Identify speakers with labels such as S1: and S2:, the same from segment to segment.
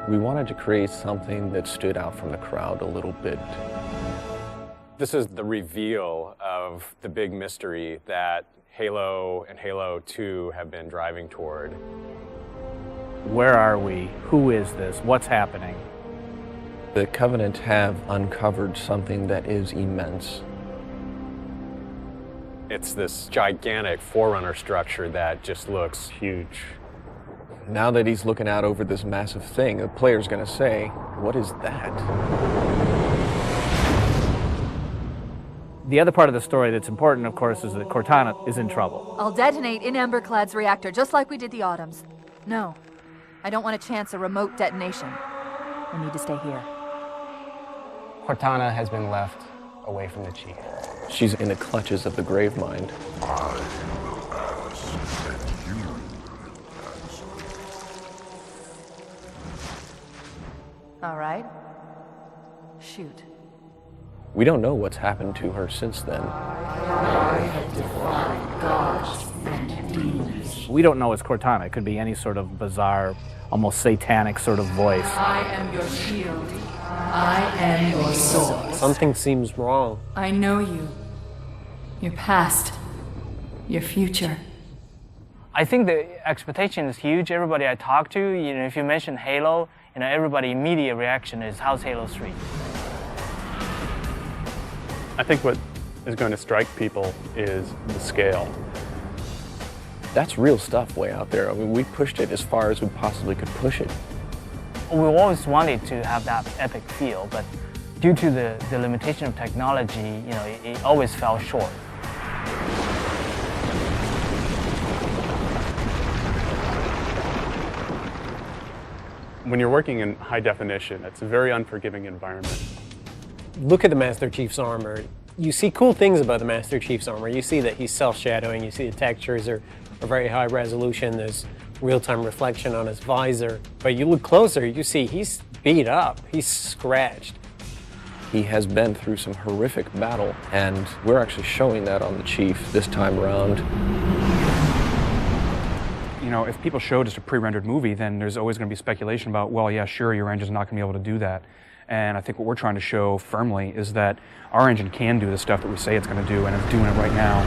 S1: We wanted to create something that stood out from the crowd a little bit.
S2: This is the reveal of the big mystery that Halo and Halo 2 have been driving toward.
S3: Where are we? Who is this? What's happening?
S1: The Covenant have uncovered something that is immense.
S2: It's this gigantic Forerunner structure that just looks huge.
S1: Now that he's looking out over this massive thing, the player's gonna say, what is that?
S3: The other part of the story that's important, of course, is that Cortana is in trouble.
S4: I'll detonate in Emberclad's reactor, just like we did the Autumns. No, I don't want to chance a remote detonation. I need to stay here.
S5: Cortana has been left away from the Chief.
S1: She's in the clutches of the Gravemind.
S4: All right. Shoot.
S1: We don't know what's happened to her since then.
S6: I have defied gods and demons.
S3: We don't know it's Cortana. It could be any sort of bizarre, almost satanic sort of voice.
S6: I am your shield. I am your sword.
S7: Something seems wrong.
S8: I know you. Your past. Your future.
S9: I think the expectation is huge. Everybody I talk to, if you mention Halo, everybody immediate reaction is, how's Halo 3?
S10: I think what is going to strike people is the scale.
S1: That's real stuff way out there. I mean, we pushed it as far as we possibly could push it.
S9: We always wanted to have that epic feel, but due to the limitation of technology, it always fell short.
S10: When you're working in high definition, it's a very unforgiving environment.
S7: Look at the Master Chief's armor. You see cool things about the Master Chief's armor. You see that he's self-shadowing. You see the textures are very high resolution. There's real-time reflection on his visor. But you look closer, you see he's beat up. He's scratched.
S1: He has been through some horrific battle, and we're actually showing that on the Chief this time around.
S11: If people show just a pre-rendered movie, then there's always going to be speculation about, well, yeah, sure, your engine's not going to be able to do that. And I think what we're trying to show firmly is that our engine can do the stuff that we say it's going to do, and it's doing it right now.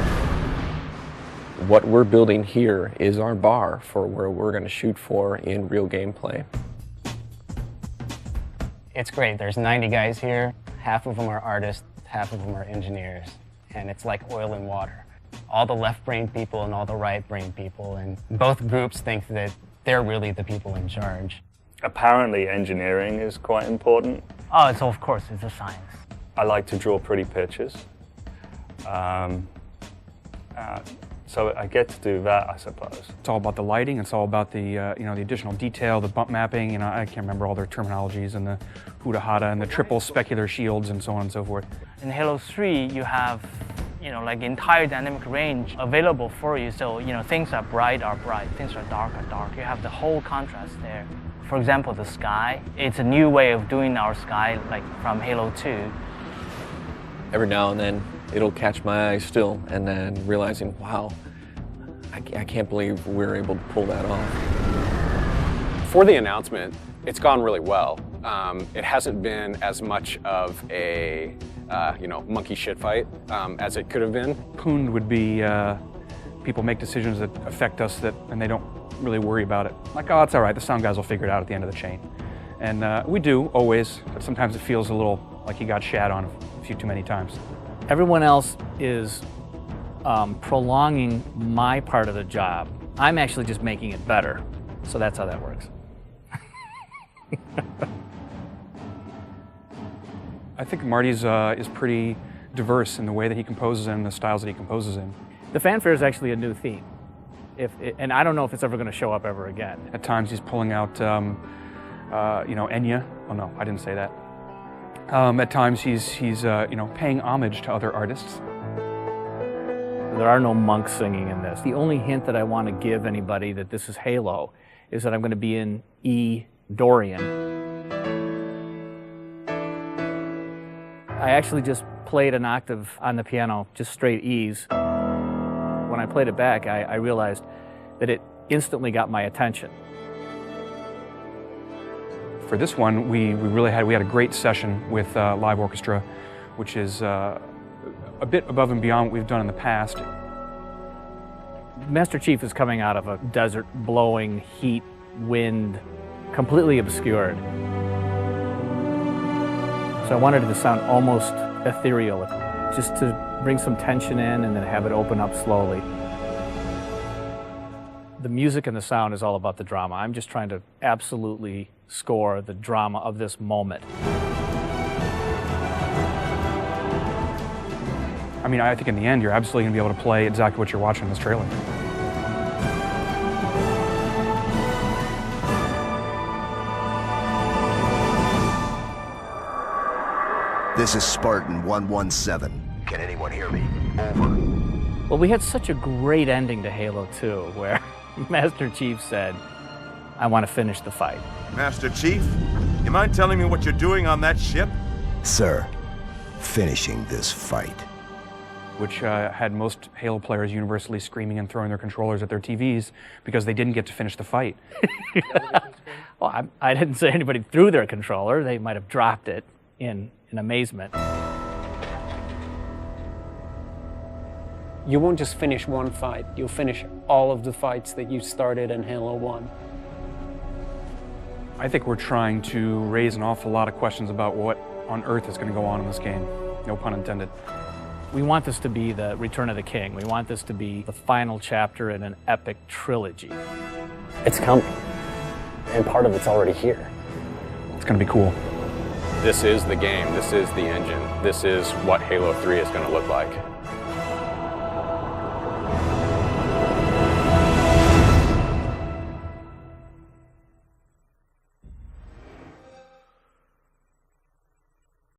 S1: What we're building here is our bar for where we're going to shoot for in real gameplay.
S5: It's great. There's 90 guys here. Half of them are artists, half of them are engineers. And it's like oil and water. All the left-brain people and all the right-brain people, and both groups think that they're really the people in charge.
S12: Apparently engineering is quite important.
S9: Oh, of course, it's a science.
S12: I like to draw pretty pictures. So I get to do that, I suppose.
S11: It's all about the lighting. It's all about the the additional detail, the bump mapping. I can't remember all their terminologies, and the Huda-Hada and the triple specular shields and so on and so forth.
S9: In Halo 3, you have like entire dynamic range available for you. So things are bright, things are dark. You have the whole contrast there. For example, the sky. It's a new way of doing our sky, like from Halo 2.
S1: Every now and then, it'll catch my eye still, and then realizing, wow, I can't believe we're able to pull that off.
S2: For the announcement, it's gone really well. It hasn't been as much of a monkey shit fight as it could have been.
S11: Poon would be people make decisions that affect us and they don't really worry about it. Like, oh, it's all right, the sound guys will figure it out at the end of the chain. And we do, always, but sometimes it feels a little like he got shat on a few too many times.
S3: Everyone else is prolonging my part of the job. I'm actually just making it better. So that's how that works.
S11: I think Marty's is pretty diverse in the way that he composes in, the styles that he composes in.
S3: The fanfare is actually a new theme. And I don't know if it's ever going to show up ever again.
S11: At times he's pulling out, Enya. Oh no, I didn't say that. At times he's paying homage to other artists.
S3: There are no monks singing in this. The only hint that I want to give anybody that this is Halo is that I'm going to be in E Dorian. I actually just played an octave on the piano, just straight E's. When I played it back, I realized that it instantly got my attention.
S11: For this one, we had a great session with live orchestra, which is a bit above and beyond what we've done in the past.
S3: Master Chief is coming out of a desert, blowing heat, wind, completely obscured. So I wanted it to sound almost ethereal, just to bring some tension in and then have it open up slowly. The music and the sound is all about the drama. I'm just trying to absolutely score the drama of this moment.
S11: I mean, I think in the end, you're absolutely going to be able to play exactly what you're watching in this trailer.
S13: This is Spartan 117. Can anyone hear me? Over.
S3: Well, we had such a great ending to Halo 2, where Master Chief said, I want to finish the fight.
S14: Master Chief, you mind telling me what you're doing on that ship?
S13: Sir, finishing this fight.
S11: Which had most Halo players universally screaming and throwing their controllers at their TVs because they didn't get to finish the fight.
S3: Well, I didn't say anybody threw their controller. They might have dropped it in amazement.
S7: You won't just finish one fight, you'll finish all of the fights that you started in Halo 1.
S11: I think we're trying to raise an awful lot of questions about what on earth is going to go on in this game. No pun intended.
S3: We want this to be the Return of the King. We want this to be the final chapter in an epic trilogy.
S15: It's coming, and part of it's already here.
S11: It's going to be cool.
S2: This is the game, this is the engine, this is what Halo 3 is going to look like.